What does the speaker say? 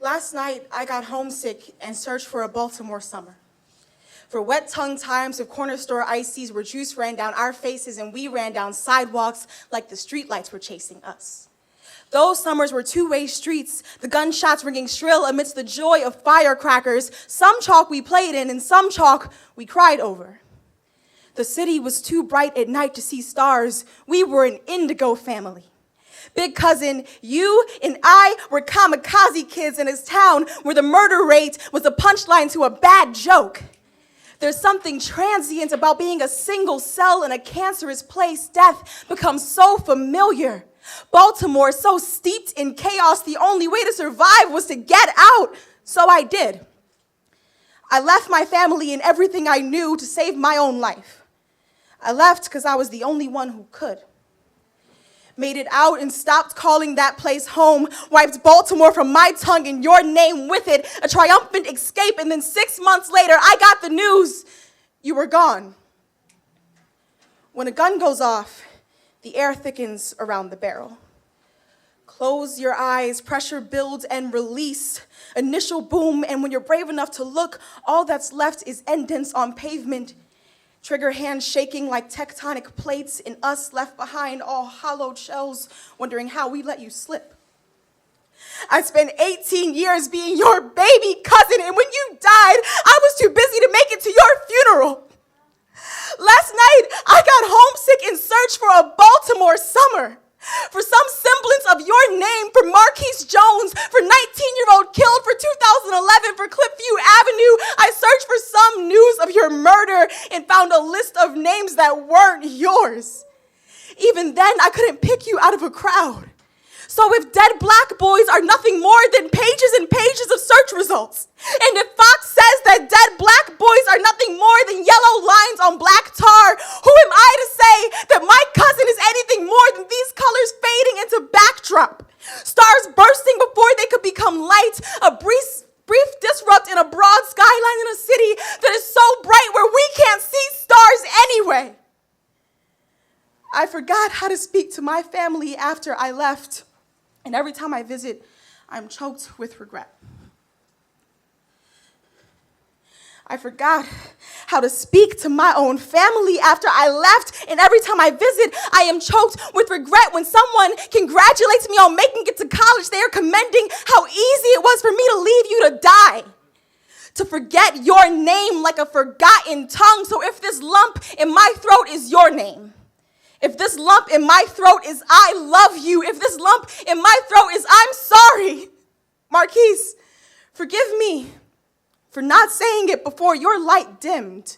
Last night, I got homesick and searched for a Baltimore summer. For wet-tongued times of corner store ices where juice ran down our faces and we ran down sidewalks like the streetlights were chasing us. Those summers were two-way streets, the gunshots ringing shrill amidst the joy of firecrackers, some chalk we played in and some chalk we cried over. The city was too bright at night to see stars. We were an indigo family. Big cousin, you and I were kamikaze kids in his town where the murder rate was a punchline to a bad joke. There's something transient about being a single cell in a cancerous place. Death becomes so familiar. Baltimore, so steeped in chaos, the only way to survive was to get out. So I did. I left my family and everything I knew to save my own life. I left because I was the only one who could. Made it out and stopped calling that place home, wiped Baltimore from my tongue and your name with it, a triumphant escape, and then 6 months later, I got the news, you were gone. When a gun goes off, the air thickens around the barrel. Close your eyes, pressure builds and release, initial boom, and when you're brave enough to look, all that's left is indents on pavement. Trigger hands shaking like tectonic plates, and us left behind all hollowed shells, wondering how we let you slip. I spent 18 years being your baby cousin, and when you died, I was too busy to make it to your funeral. Last night, I got homesick and searched for a Baltimore summer, for some semblance of your name, for Marquis Jones, for 19-year-old killed, for 2011, for Cliffview Avenue. I searched for some news of your murder and found a list of names that weren't yours. Even then, I couldn't pick you out of a crowd. So if dead black boys are nothing more than pages and pages of search results, and if Fox says that dead black boys are nothing more than yellow lines on black tar, who am I to say that my cousin is anything more than these colors fading into backdrop? Stars bursting before they could become light, a brief disrupt in a broad skyline in a city that is so bright where we can't see stars anyway. I forgot how to speak to my family after I left. And every time I visit, I'm choked with regret. I forgot how to speak to my own family after I left, and every time I visit, I am choked with regret. When someone congratulates me on making it to college, they are commending how easy it was for me to leave you to die, to forget your name like a forgotten tongue. So if this lump in my throat is your name, if this lump in my throat is I love you, if this lump in my throat is I'm sorry, Marquis, forgive me for not saying it before your light dimmed.